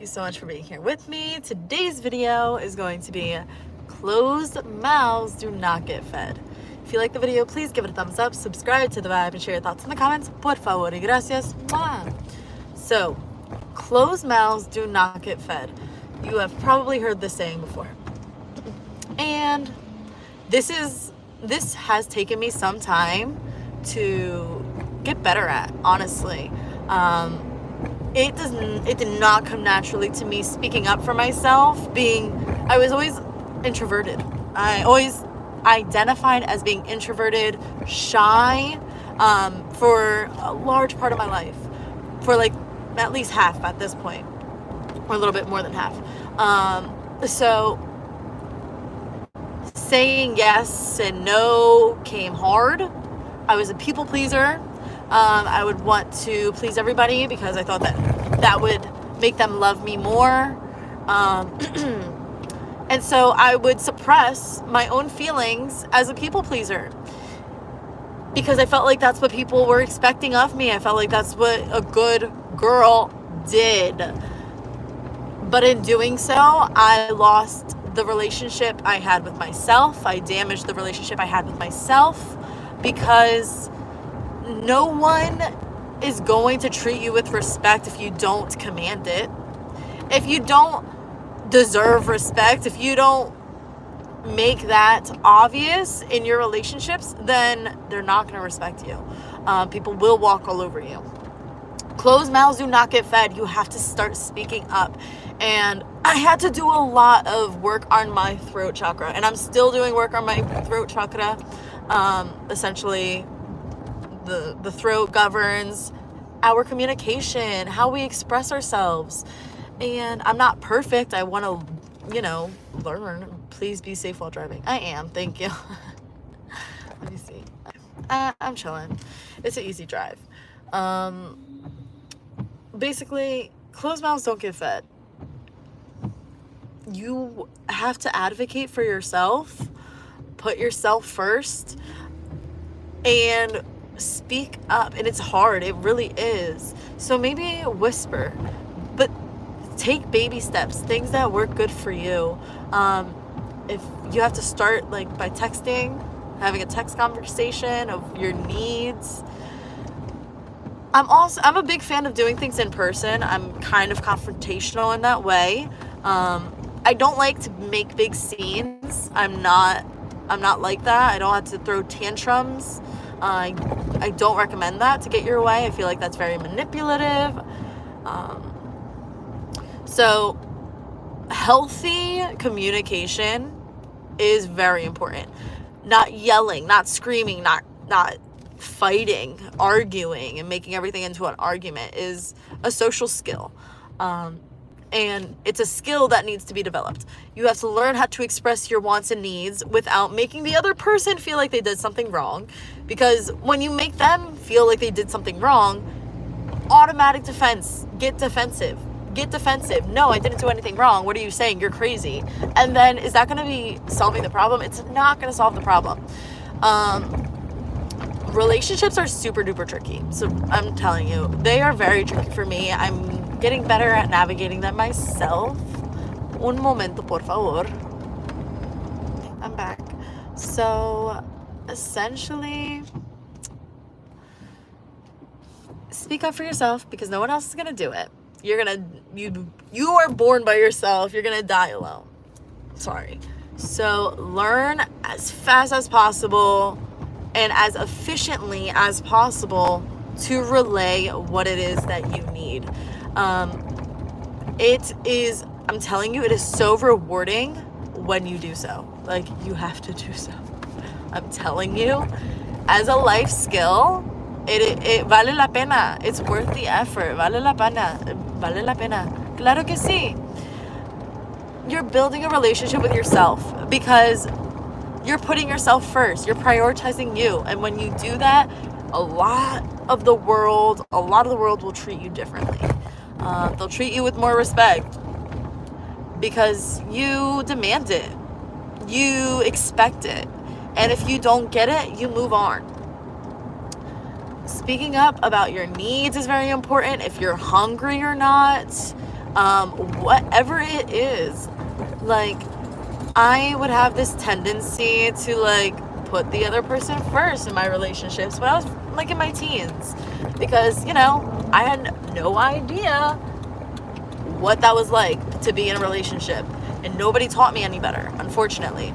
you so much for being here with me. Today's video is going to be closed mouths do not get fed. If you like the video, please give it a thumbs up, subscribe to the vibe, and share your thoughts in the comments. Por favor y gracias. Mwah. So, closed mouths do not get fed. You have probably heard this saying before. And this has taken me some time to get better at, honestly. It did not come naturally to me speaking up for myself. I was always introverted. I always identified as being introverted, shy, for a large part of my life, for like at least half at this point, or a little bit more than half. So saying yes and no came hard. I was a people pleaser. I would want to please everybody because I thought that would make them love me more. And so I would suppress my own feelings as a people pleaser because I felt like that's what people were expecting of me. I felt like that's what a good girl did. But in doing so, I lost the relationship I had with myself. I damaged the relationship I had with myself because no one is going to treat you with respect if you don't command it. If you don't deserve respect, if you don't make that obvious in your relationships, then they're not going to respect you. People will walk all over you. Closed mouths do not get fed. You have to start speaking up. And I had to do a lot of work on my throat chakra, and I'm still doing work on my throat chakra. Essentially, the throat governs our communication, how we express ourselves. And I'm not perfect. I want to, learn. Please be safe while driving. I am. Thank you. Let me see. I'm chilling. It's an easy drive. Basically, closed mouths don't get fed. You have to advocate for yourself, put yourself first, and speak up. And it's hard. It really is. So maybe whisper, but take baby steps, things that work good for you. If you have to start by texting, having a text conversation of your needs. I'm a big fan of doing things in person. I'm kind of confrontational in that way. I don't like to make big scenes. I'm not like that. I don't have to throw tantrums. I don't recommend that to get your way. I feel like that's very manipulative. So healthy communication is very important. Not yelling, not screaming, not fighting, arguing, and making everything into an argument is a social skill. And it's a skill that needs to be developed. You have to learn how to express your wants and needs without making the other person feel like they did something wrong. Because when you make them feel like they did something wrong, automatic defense, get defensive. No, I didn't do anything wrong. What are you saying? You're crazy. And then is that going to be solving the problem? It's not going to solve the problem. Relationships are super duper tricky. So I'm telling you, they are very tricky for me. I'm getting better at navigating them myself. Un momento, por favor. I'm back. So essentially, speak up for yourself because no one else is going to do it. You are born by yourself. You're going to die alone. Sorry. So learn as fast as possible and as efficiently as possible to relay what it is that you need. I'm telling you, it is so rewarding when you do so. You have to do so. I'm telling you, as a life skill, it vale la pena. It's worth the effort. Vale la pena. Claro que sí. You're building a relationship with yourself because you're putting yourself first. You're prioritizing you. And when you do that, a lot of the world will treat you differently. They'll treat you with more respect because you demand it. You expect it. And if you don't get it, you move on. Speaking up about your needs is very important. If you're hungry or not, whatever it is. Like, I would have this tendency to like put the other person first in my relationships when I was like in my teens, because I had no idea what that was like to be in a relationship, and nobody taught me any better, unfortunately.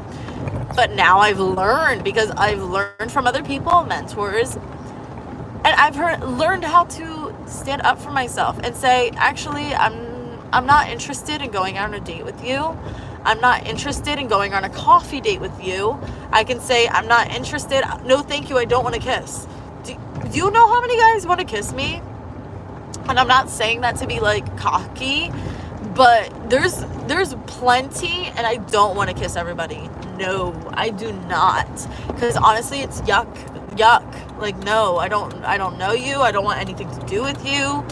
But now I've learned, because I've learned from other people, mentors, and I've learned how to stand up for myself and say, actually, I'm not interested in going out on a date with you. I'm not interested in going on a coffee date with you. I can say, I'm not interested. No, thank you. I don't want to kiss. Do you know how many guys want to kiss me? And I'm not saying that to be like cocky, but there's plenty, and I don't want to kiss everybody. No, I do not. Because honestly, it's yuck. Like, no, I don't know you. I don't want anything to do with you.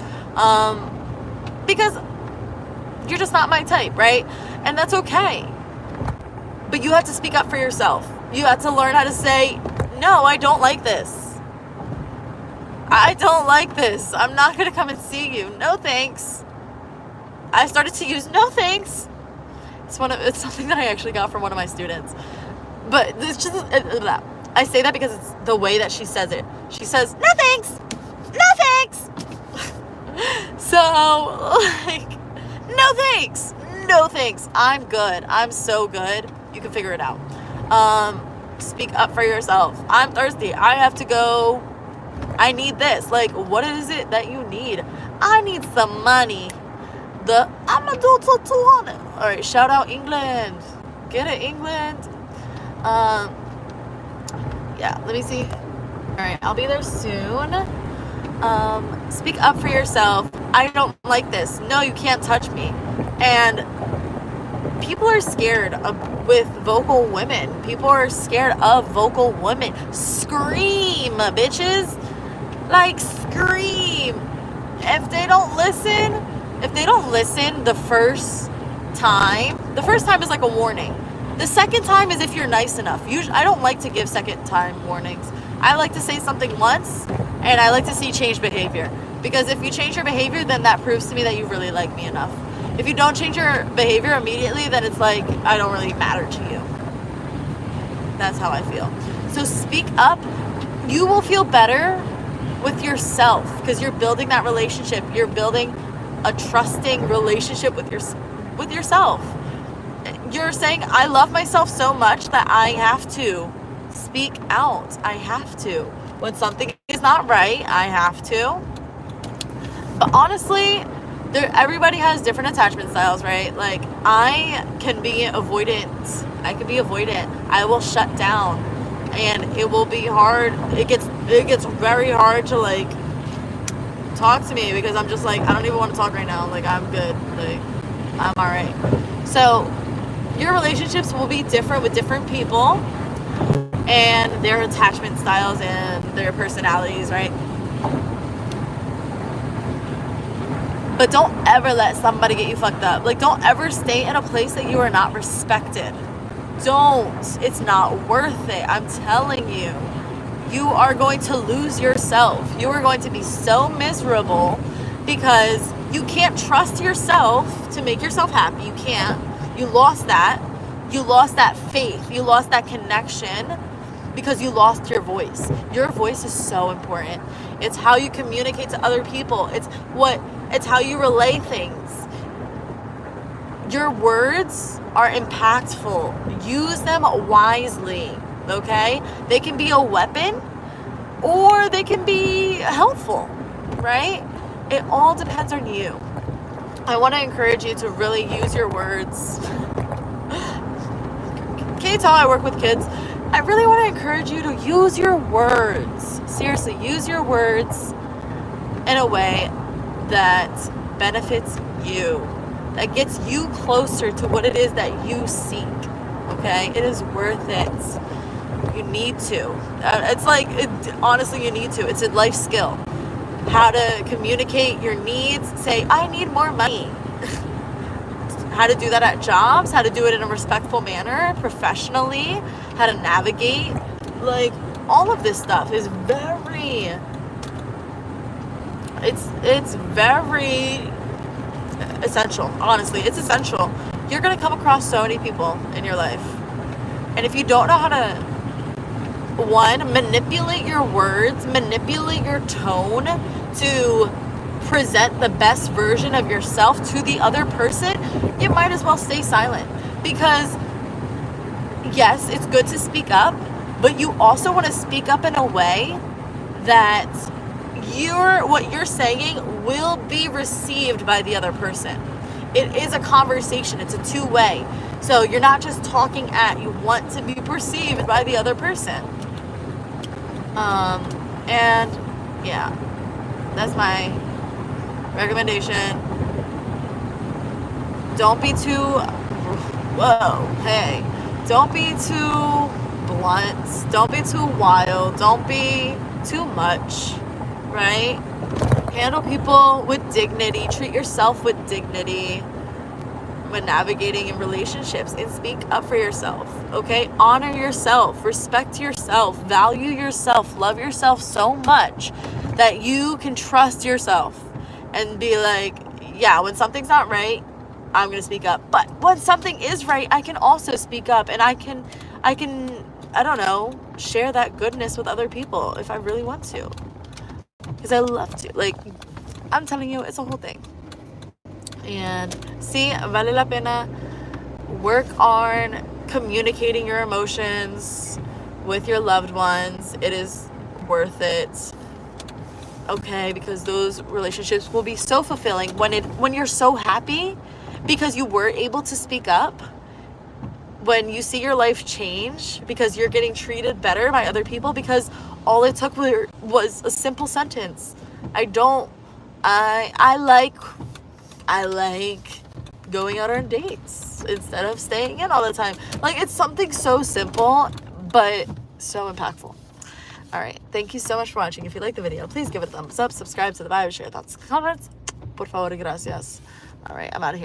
Because you're just not my type, right? And that's okay. But you have to speak up for yourself. You have to learn how to say, no, I don't like this. I don't like this. I'm not going to come and see you. No, thanks. I started to use no thanks. It's something that I actually got from one of my students. But it's just, I say that because it's the way that she says it. She says, no thanks. No thanks. So, like, no thanks. No thanks. I'm good. I'm so good. You can figure it out. Speak up for yourself. I'm thirsty. I have to go. I need this. Like, what is it that you need? I need some money. I'm a do to want it. All right, shout out England. Get it, England. Yeah, let me see. All right, I'll be there soon. Speak up for yourself. I don't like this. No, you can't touch me. And people are scared with vocal women. People are scared of vocal women. Scream, bitches. Like, scream. If they don't listen the first time is like a warning. The second time is if you're nice enough. Usually, I don't like to give second time warnings. I like to say something once, and I like to see change behavior. Because if you change your behavior, then that proves to me that you really like me enough. If you don't change your behavior immediately, then it's like, I don't really matter to you. That's how I feel. So speak up. You will feel better with yourself, because you're building that relationship. You're building a trusting relationship with yourself. You're saying, I love myself so much that I have to speak out. I have to. When something is not right, I have to. But honestly, everybody has different attachment styles, right? Like, I can be avoidant. I will shut down, and it will be hard. It gets very hard to like talk to me, because I'm just like, I don't even want to talk right now. Like, I'm good. Like, I'm all right. So your relationships will be different with different people and their attachment styles and their personalities, right? But don't ever let somebody get you fucked up. Like, don't ever stay in a place that you are not respected. Don't. It's not worth it. I'm telling you. You are going to lose yourself. You are going to be so miserable because you can't trust yourself to make yourself happy. You can't. You lost that. You lost that faith. You lost that connection because you lost your voice. Your voice is so important. It's how you communicate to other people. It's how you relay things. Your words are impactful. Use them wisely, okay? They can be a weapon or they can be helpful, right? It all depends on you. I want to encourage you to really use your words. Can you tell I work with kids? I really want to encourage you to use your words. Seriously, use your words in a way that benefits you, that gets you closer to what it is that you seek, okay? It is worth it. You need to. Honestly, you need to. It's a life skill. How to communicate your needs. Say, I need more money. How to do that at jobs, how to do it in a respectful manner, professionally, how to navigate. Like, all of this stuff is essential. Honestly, it's essential. You're going to come across so many people in your life. And if you don't know how to, one, manipulate your words, manipulate your tone to present the best version of yourself to the other person, you might as well stay silent. Because yes, it's good to speak up, but you also want to speak up in a way that what you're saying will be received by the other person. It is a conversation. It's a two-way. So you're not just talking you want to be perceived by the other person. And yeah, that's my recommendation. Don't be too, don't be too blunt. Don't be too wild. Don't be too much, right? Handle people with dignity. Treat yourself with dignity when navigating in relationships, and speak up for yourself, okay? Honor yourself, respect yourself, value yourself, love yourself so much that you can trust yourself and be like, yeah, when something's not right, I'm gonna speak up. But when something is right, I can also speak up, and I can, I don't know, share that goodness with other people if I really want to. Because I love to. Like, I'm telling you, it's a whole thing. And see, vale la pena. Work on communicating your emotions with your loved ones. It is worth it. Okay, because those relationships will be so fulfilling when you're so happy because you were able to speak up. When you see your life change because you're getting treated better by other people, because all it took was a simple sentence. I like going out on dates instead of staying in all the time. Like, it's something so simple, but so impactful. All right. Thank you so much for watching. If you like the video, please give it a thumbs up, subscribe to the vibe, share thoughts, comments. Por favor, gracias. All right. I'm out of here.